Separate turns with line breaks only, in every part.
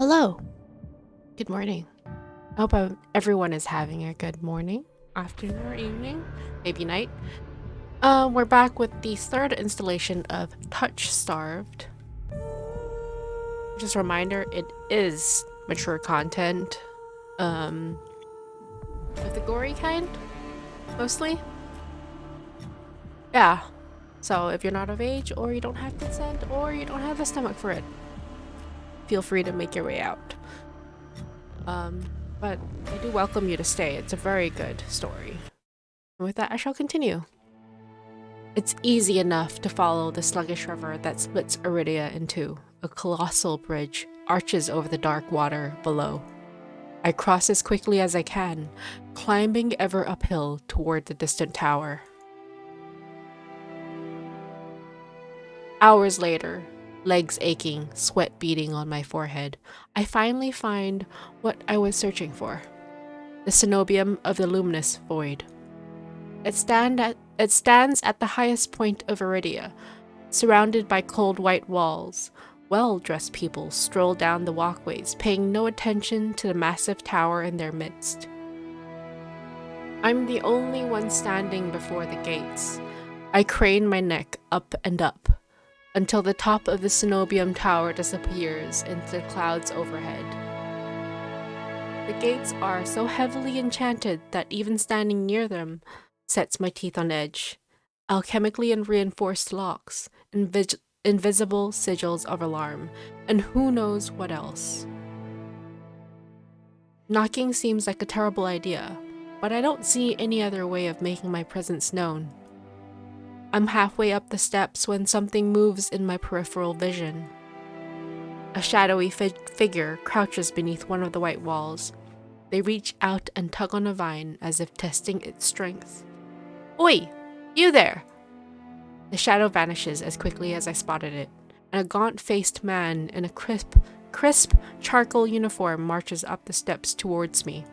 Hello. Good morning. I hope everyone is having a good morning, afternoon, or evening, maybe night. We're back with the third installation of TouchStarved. Just a reminder, it is mature content, with the gory kind, mostly. Yeah. So if you're not of age, or you don't have consent, or you don't have the stomach for it, feel free to make your way out. But I do welcome you to stay. It's a very good story. And with that, I shall continue. It's easy enough to follow the sluggish river that splits Iridia in two. A colossal bridge arches over the dark water below. I cross as quickly as I can, climbing ever uphill toward the distant tower. Hours later, legs aching, sweat beading on my forehead, I finally find what I was searching for. The cenobium of the luminous void. It stands at the highest point of Iridia, surrounded by cold white walls. Well-dressed people stroll down the walkways, paying no attention to the massive tower in their midst. I'm the only one standing before the gates. I crane my neck up and up, until the top of the cenobium tower disappears into the clouds overhead. The gates are so heavily enchanted that even standing near them sets my teeth on edge. Alchemically and reinforced locks, invisible sigils of alarm, and who knows what else. Knocking seems like a terrible idea, but I don't see any other way of making my presence known. I'm halfway up the steps when something moves in my peripheral vision. A shadowy figure crouches beneath one of the white walls. They reach out and tug on a vine as if testing its strength. Oi! You there! The shadow vanishes as quickly as I spotted it, and a gaunt-faced man in a crisp charcoal uniform marches up the steps towards me.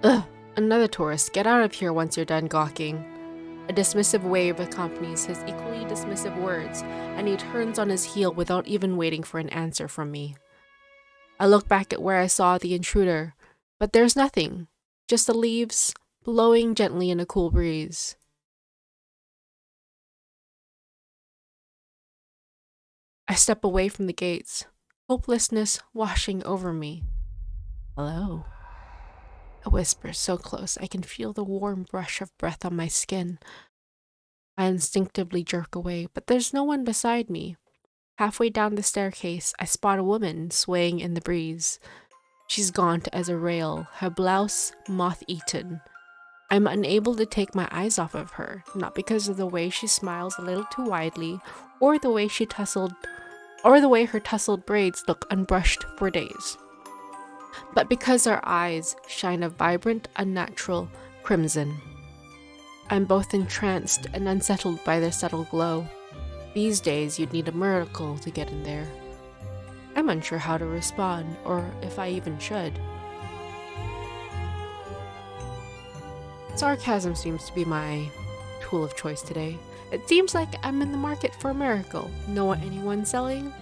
Ugh! Another tourist, get out of here once you're done gawking. A dismissive wave accompanies his equally dismissive words, and he turns on his heel without even waiting for an answer from me. I look back at where I saw the intruder, but there's nothing, just the leaves blowing gently in a cool breeze. I step away from the gates, hopelessness washing over me. Hello. A whisper so close I can feel the warm brush of breath on my skin. I instinctively jerk away, but there's no one beside me. Halfway down the staircase, I spot a woman swaying in the breeze. She's gaunt as a rail, her blouse moth-eaten. I'm unable to take my eyes off of her, not because of the way she smiles a little too widely, or the way her tousled braids look unbrushed for days, but because her eyes shine a vibrant, unnatural crimson. I'm both entranced and unsettled by their subtle glow. These days, you'd need a miracle to get in there. I'm unsure how to respond, or if I even should. Sarcasm seems to be my tool of choice today. It seems like I'm in the market for a miracle. Know what anyone's selling?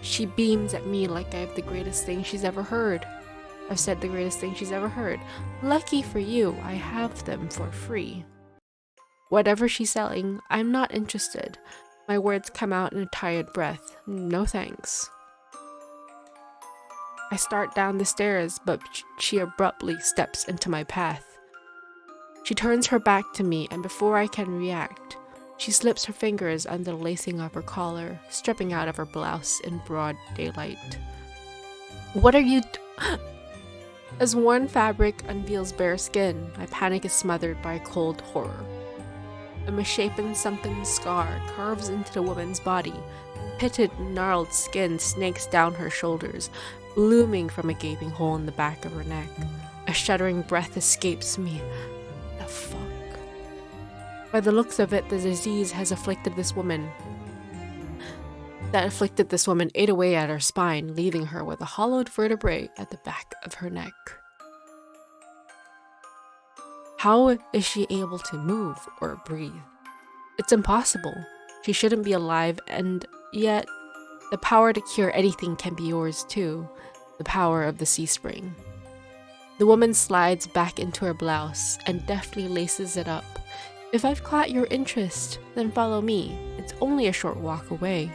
She beams at me like I have the greatest thing she's ever heard. I've said the greatest thing she's ever heard. Lucky for you, I have them for free. Whatever she's selling, I'm not interested. My words come out in a tired breath. No thanks. I start down the stairs, but she abruptly steps into my path. She turns her back to me, and before I can react, she slips her fingers under the lacing of her collar, stripping out of her blouse in broad daylight. What are you As worn fabric unveils bare skin, my panic is smothered by a cold horror. A misshapen sunken scar carves into the woman's body. Pitted, gnarled skin snakes down her shoulders, blooming from a gaping hole in the back of her neck. A shuddering breath escapes me. The fuck? By the looks of it, the disease that afflicted this woman ate away at her spine, leaving her with a hollowed vertebrae at the back of her neck. How is she able to move or breathe? It's impossible. She shouldn't be alive, and yet The power to cure anything can be yours too. The power of the Seaspring. The woman slides back into her blouse and deftly laces it up. If I've caught your interest, then follow me. It's only a short walk away.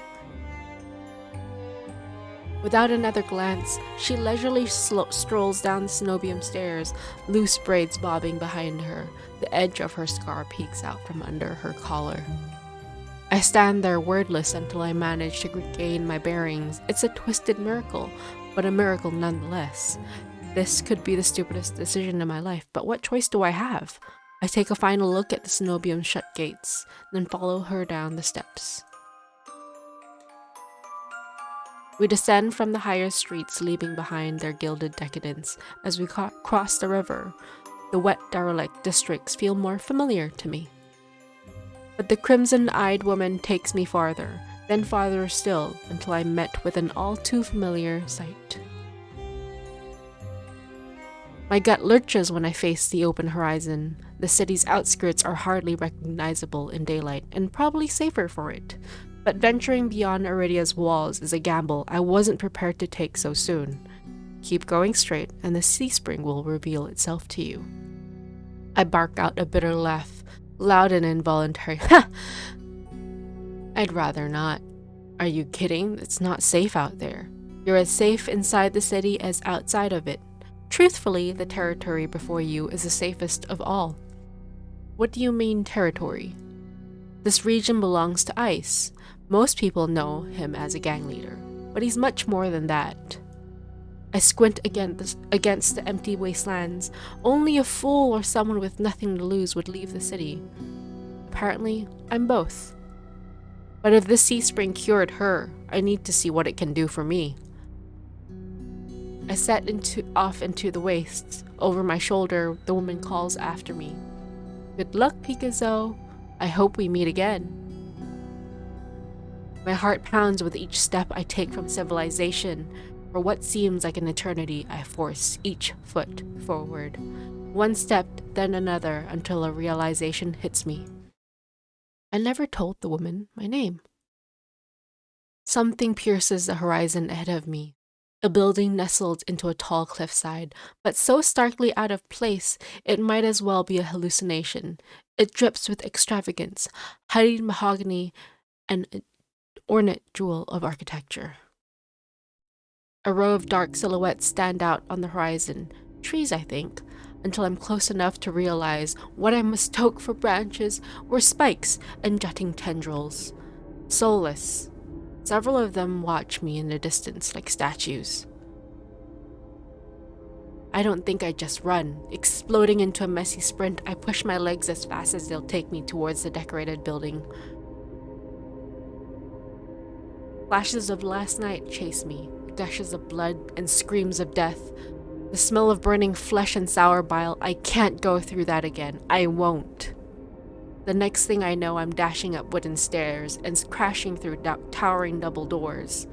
Without another glance, she leisurely strolls down the cenobium stairs, loose braids bobbing behind her. The edge of her scar peeks out from under her collar. I stand there wordless until I manage to regain my bearings. It's a twisted miracle, but a miracle nonetheless. This could be the stupidest decision in my life, but what choice do I have? I take a final look at the cenobium shut gates, then follow her down the steps. We descend from the higher streets, leaving behind their gilded decadence. As we cross the river, the wet, derelict districts feel more familiar to me. But the crimson-eyed woman takes me farther, then farther still, until I'm met with an all-too-familiar sight. My gut lurches when I face the open horizon. The city's outskirts are hardly recognizable in daylight, and probably safer for it. But venturing beyond Iridia's walls is a gamble I wasn't prepared to take so soon. Keep going straight, and the Seaspring will reveal itself to you. I bark out a bitter laugh, loud and involuntary. Ha! I'd rather not. Are you kidding? It's not safe out there. You're as safe inside the city as outside of it. Truthfully, the territory before you is the safest of all. What do you mean, territory? This region belongs to Ice. Most people know him as a gang leader, but he's much more than that. I squint against the empty wastelands. Only a fool or someone with nothing to lose would leave the city. Apparently, I'm both. But if this Seaspring cured her, I need to see what it can do for me. I set off into the wastes. Over my shoulder, the woman calls after me. Good luck, Picasso. I hope we meet again. My heart pounds with each step I take from civilization. For what seems like an eternity, I force each foot forward. One step, then another, until a realization hits me. I never told the woman my name. Something pierces the horizon ahead of me. A building nestled into a tall cliffside, but so starkly out of place, it might as well be a hallucination. It drips with extravagance, honeyed mahogany, and an ornate jewel of architecture. A row of dark silhouettes stand out on the horizon, trees I think, until I'm close enough to realize what I mistook for branches were spikes and jutting tendrils. Soulless. Several of them watch me in the distance like statues. I don't think I just run. Exploding into a messy sprint, I push my legs as fast as they'll take me towards the decorated building. Flashes of last night chase me, gushes of blood and screams of death. The smell of burning flesh and sour bile. I can't go through that again. I won't. The next thing I know, I'm dashing up wooden stairs and crashing through towering double doors.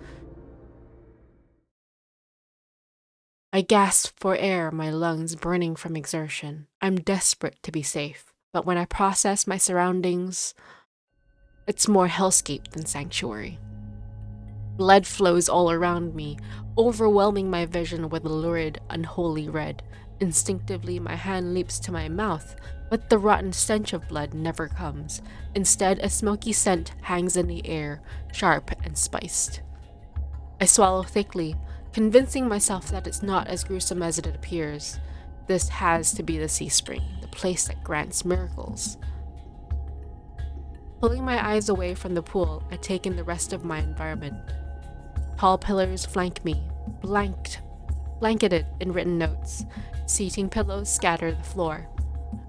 I gasp for air, my lungs burning from exertion. I'm desperate to be safe, but when I process my surroundings, it's more hellscape than sanctuary. Blood flows all around me, overwhelming my vision with a lurid, unholy red. Instinctively, my hand leaps to my mouth, but the rotten stench of blood never comes. Instead, a smoky scent hangs in the air, sharp and spiced. I swallow thickly, convincing myself that it's not as gruesome as it appears. This has to be the Seaspring, the place that grants miracles. Pulling my eyes away from the pool, I take in the rest of my environment. Tall pillars flank me, blanketed in written notes. Seating pillows scatter the floor.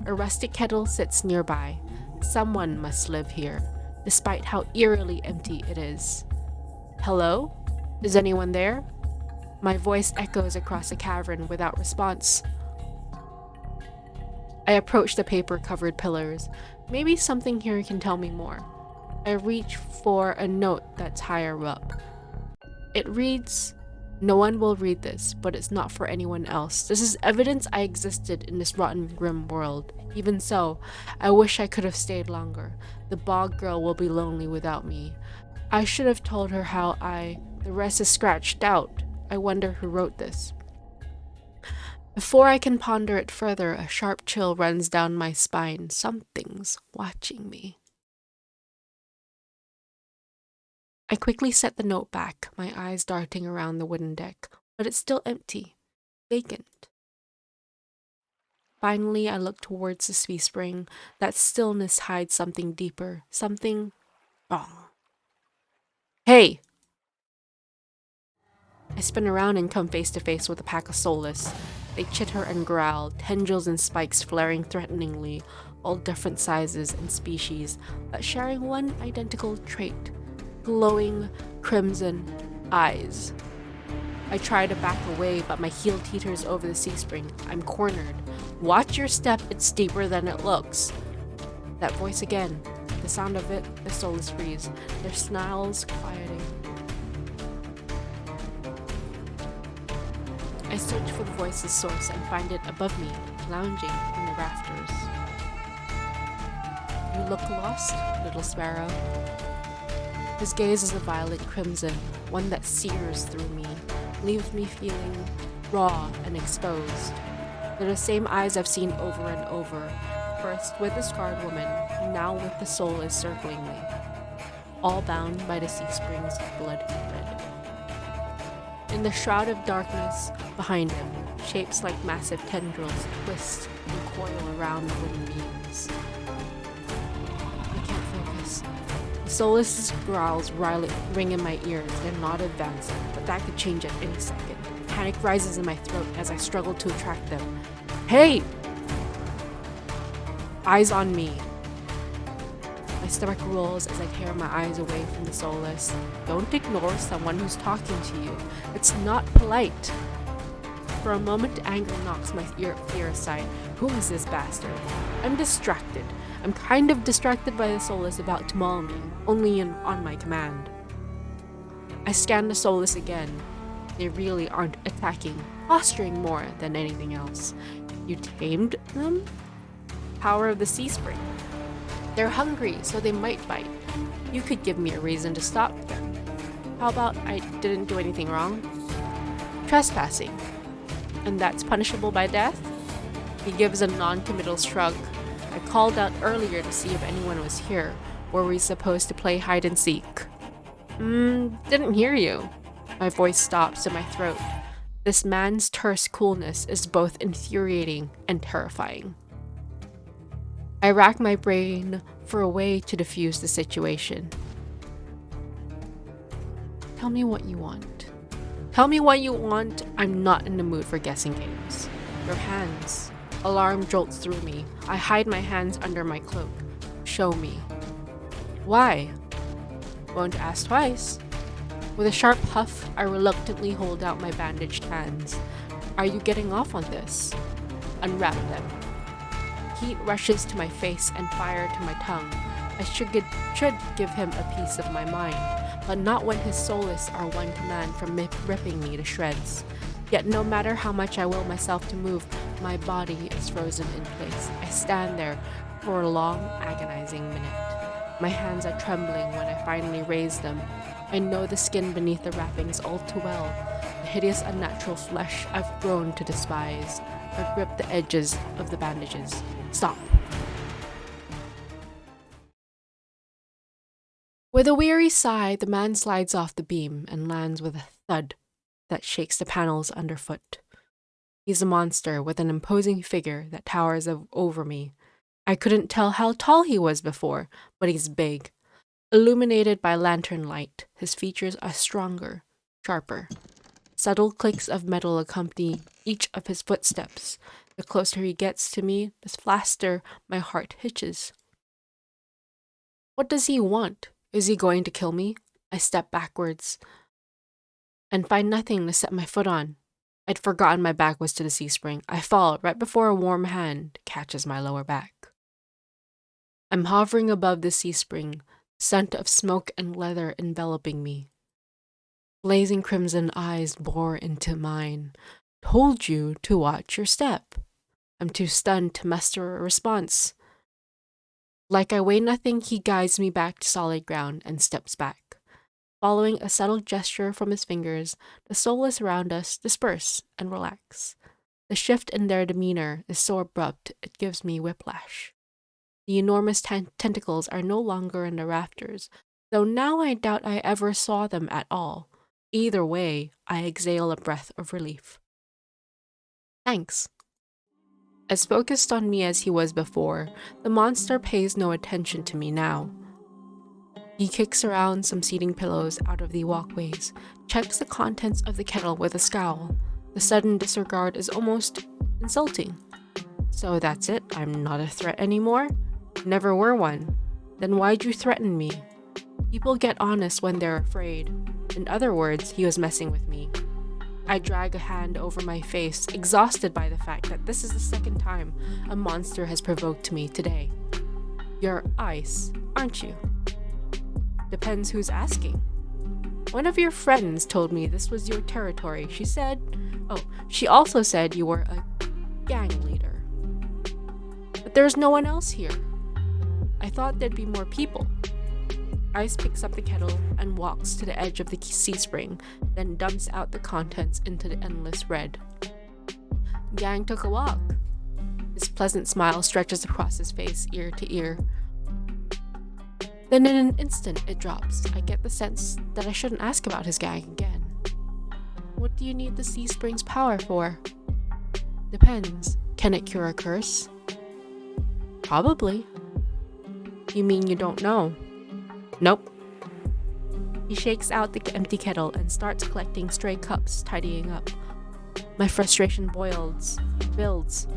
A rustic kettle sits nearby. Someone must live here, despite how eerily empty it is. Hello? Is anyone there? My voice echoes across the cavern without response. I approach the paper-covered pillars. Maybe something here can tell me more. I reach for a note that's higher up. It reads, "No one will read this, but it's not for anyone else. This is evidence I existed in this rotten, grim world. Even so, I wish I could have stayed longer. The bog girl will be lonely without me. I should have told her the rest is scratched out. I wonder who wrote this. Before I can ponder it further, a sharp chill runs down my spine. Something's watching me. I quickly set the note back, my eyes darting around the wooden deck, but it's still empty, vacant. Finally, I look towards the Seaspring. That stillness hides something deeper, something wrong. Hey! I spin around and come face to face with a pack of soulless. They chitter and growl, tendrils and spikes flaring threateningly, all different sizes and species, but sharing one identical trait: glowing crimson eyes. I try to back away, but my heel teeters over the Seaspring. I'm cornered. Watch your step, it's deeper than it looks. That voice again. The sound of it, the soulless freeze, their snarls quieting. I search for the voice's source and find it above me, lounging in the rafters. You look lost, little sparrow. His gaze is a violet crimson, one that sears through me, leaves me feeling raw and exposed. They're the same eyes I've seen over and over, first with the scarred woman, now with the soulless circling me, all bound by the Seaspring's blood thread. In the shroud of darkness behind him, shapes like massive tendrils twist and coil around the wooden beams. I can't focus. The soulless growls ring in my ears. They're not advancing, but that could change at any second. Panic rises in my throat as I struggle to attract them. Hey! Eyes on me. My stomach rolls as I tear my eyes away from the soulless. Don't ignore someone who's talking to you. It's not polite. For a moment, anger knocks my fear aside. Who is this bastard? I'm distracted. I'm kind of distracted by the soulless about to maul me, only on my command. I scan the soulless again. They really aren't attacking, posturing more than anything else. You tamed them? Power of the Seaspring. They're hungry, so they might bite. You could give me a reason to stop them. How about I didn't do anything wrong? Trespassing. And that's punishable by death? He gives a non-committal shrug. I called out earlier to see if anyone was here. Were we supposed to play hide and seek? Didn't hear you. My voice stops in my throat. This man's terse coolness is both infuriating and terrifying. I rack my brain for a way to diffuse the situation. Tell me what you want. Tell me what you want. I'm not in the mood for guessing games. Your hands. Alarm jolts through me. I hide my hands under my cloak. Show me. Why? Won't ask twice. With a sharp huff, I reluctantly hold out my bandaged hands. Are you getting off on this? Unwrap them. Heat rushes to my face and fire to my tongue. I should give him a piece of my mind, but not when his soulless are one command from ripping me to shreds. Yet no matter how much I will myself to move, my body is frozen in place. I stand there for a long, agonizing minute. My hands are trembling when I finally raise them. I know the skin beneath the wrappings all too well, the hideous unnatural flesh I've grown to despise. I grip the edges of the bandages. Stop. With a weary sigh, the man slides off the beam and lands with a thud that shakes the panels underfoot. He's a monster with an imposing figure that towers over me. I couldn't tell how tall he was before, but he's big. Illuminated by lantern light, his features are stronger, sharper. Subtle clicks of metal accompany each of his footsteps. The closer he gets to me, the faster my heart hitches. What does he want? Is he going to kill me? I step backwards and find nothing to set my foot on. I'd forgotten my back was to the Seaspring. I fall right before a warm hand catches my lower back. I'm hovering above the Seaspring, scent of smoke and leather enveloping me. Blazing crimson eyes bore into mine. Told you to watch your step. I'm too stunned to muster a response. Like I weigh nothing, he guides me back to solid ground and steps back. Following a subtle gesture from his fingers, the soulless around us disperse and relax. The shift in their demeanor is so abrupt it gives me whiplash. The enormous tentacles are no longer in the rafters, though now I doubt I ever saw them at all. Either way, I exhale a breath of relief. Thanks. As focused on me as he was before, the monster pays no attention to me now. He kicks around some seating pillows out of the walkways, checks the contents of the kettle with a scowl. The sudden disregard is almost insulting. So that's it? I'm not a threat anymore? Never were one. Then why'd you threaten me? People get honest when they're afraid. In other words, he was messing with me. I drag a hand over my face, exhausted by the fact that this is the second time a monster has provoked me today. You're ice, aren't you? Depends who's asking. One of your friends told me this was your territory. She also said you were a gang leader. But there's no one else here. I thought there'd be more people. Ice picks up the kettle and walks to the edge of the Seaspring, then dumps out the contents into the endless red. Gang took a walk. His pleasant smile stretches across his face, ear to ear. Then in an instant, it drops. I get the sense that I shouldn't ask about his gang again. What do you need the Seaspring's power for? Depends. Can it cure a curse? Probably. You mean you don't know? Nope. He shakes out the empty kettle and starts collecting stray cups, tidying up. My frustration builds.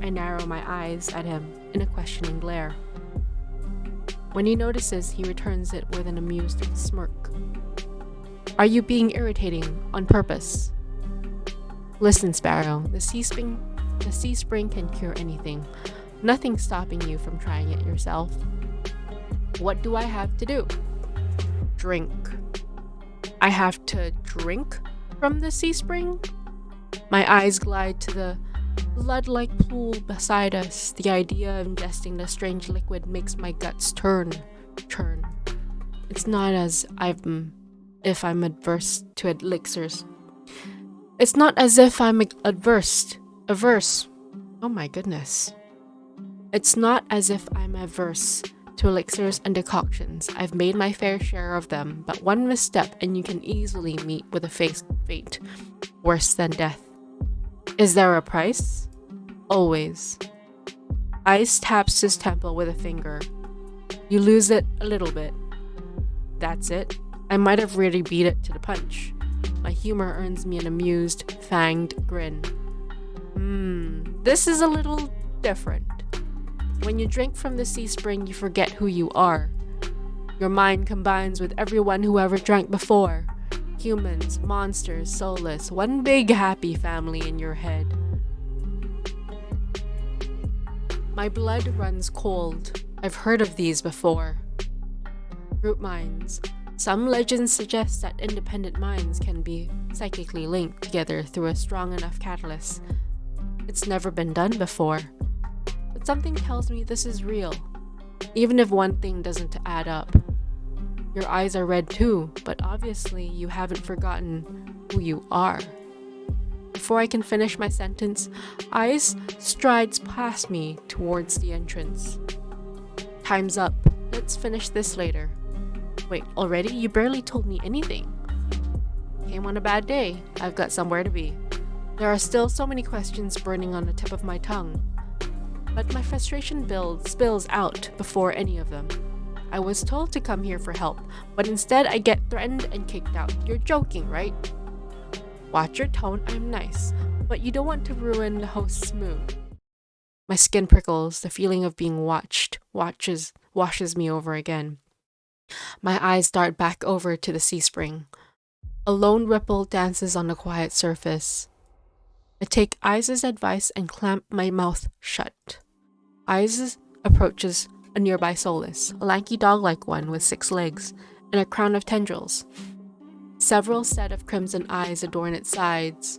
I narrow my eyes at him in a questioning glare. When he notices, he returns it with an amused smirk. Are you being irritating on purpose? Listen, Sparrow, the Seaspring can cure anything. Nothing's stopping you from trying it yourself. What do I have to do? Drink. I have to drink from the Seaspring? My eyes glide to the blood-like pool beside us. The idea of ingesting the strange liquid makes my guts turn. It's not as if I'm adverse to elixirs. It's not as if I'm averse. Oh my goodness. It's not as if I'm averse to elixirs and decoctions. I've made my fair share of them, but one misstep and you can easily meet with a fate worse than death. Is there a price? Always. Ice taps his temple with a finger. You lose it a little bit. That's it. I might have really beat it to the punch. My humor earns me an amused, fanged grin. This is a little different. When you drink from the Seaspring, you forget who you are. Your mind combines with everyone who ever drank before. Humans, monsters, soulless, one big happy family in your head. My blood runs cold. I've heard of these before. Group minds. Some legends suggest that independent minds can be psychically linked together through a strong enough catalyst. It's never been done before. But something tells me this is real, even if one thing doesn't add up. Your eyes are red too, but obviously you haven't forgotten who you are. Before I can finish my sentence, Ice strides past me towards the entrance. Time's up. Let's finish this later. Wait, already? You barely told me anything. Came on a bad day. I've got somewhere to be. There are still so many questions burning on the tip of my tongue. But my frustration spills out before any of them. I was told to come here for help, but instead I get threatened and kicked out. You're joking, right? Watch your tone, I'm nice, but you don't want to ruin the host's mood. My skin prickles, the feeling of being watched washes me over again. My eyes dart back over to the Seaspring. A lone ripple dances on the quiet surface. I take Ice's advice and clamp my mouth shut. Ice approaches a nearby soulless, a lanky dog-like one with 6 legs and a crown of tendrils. Several set of crimson eyes adorn its sides.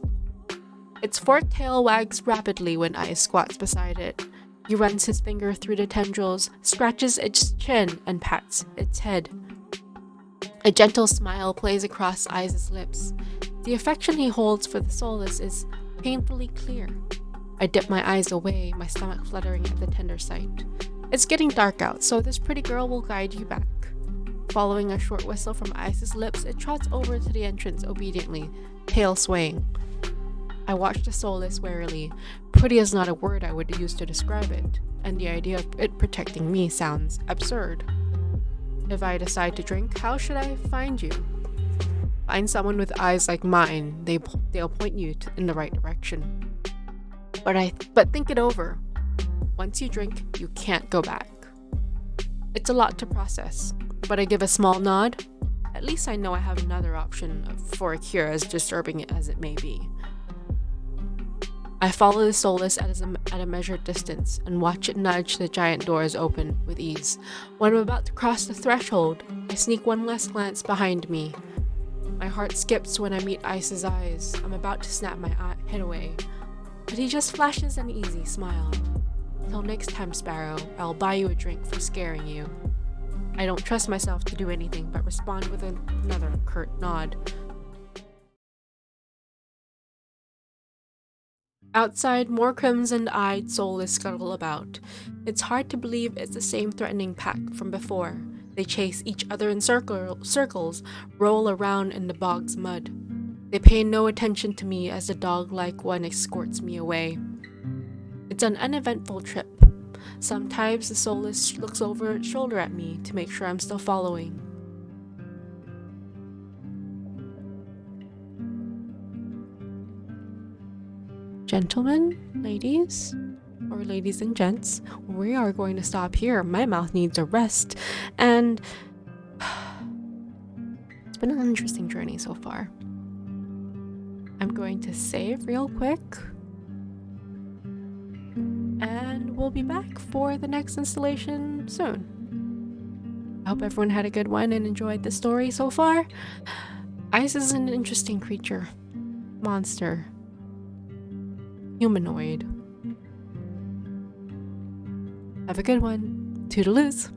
Its forked tail wags rapidly when Ice squats beside it. He runs his finger through the tendrils, scratches its chin, and pats its head. A gentle smile plays across Ice's lips. The affection he holds for the soulless is painfully clear. I dip my eyes away, my stomach fluttering at the tender sight. It's getting dark out, so this pretty girl will guide you back. Following a short whistle from Ice's lips, it trots over to the entrance obediently, tail swaying. I watch the soulless warily. Pretty is not a word I would use to describe it, and the idea of it protecting me sounds absurd. If I decide to drink, how should I find you? Find someone with eyes like mine. They'll point you in the right direction. But think it over. Once you drink, you can't go back. It's a lot to process, but I give a small nod. At least I know I have another option for a cure, as disturbing as it may be. I follow the soulless at a measured distance and watch it nudge the giant doors open with ease. When I'm about to cross the threshold, I sneak one last glance behind me. My heart skips when I meet Ice's eyes. I'm about to snap my head away, but he just flashes an easy smile. Till next time, Sparrow, I'll buy you a drink for scaring you. I don't trust myself to do anything but respond with another curt nod. Outside, more crimson-eyed soulless scuttle about. It's hard to believe it's the same threatening pack from before. They chase each other in circles, roll around in the bog's mud. They pay no attention to me as the dog-like one escorts me away. It's an uneventful trip. Sometimes the soulless looks over its shoulder at me to make sure I'm still following. Gentlemen, ladies, or ladies and gents, we are going to stop here. My mouth needs a rest, and it's been an interesting journey so far. I'm going to save real quick, and we'll be back for the next installation soon. I hope everyone had a good one and enjoyed the story so far. Ice is an interesting creature, monster, humanoid. Have a good one. Toodaloos.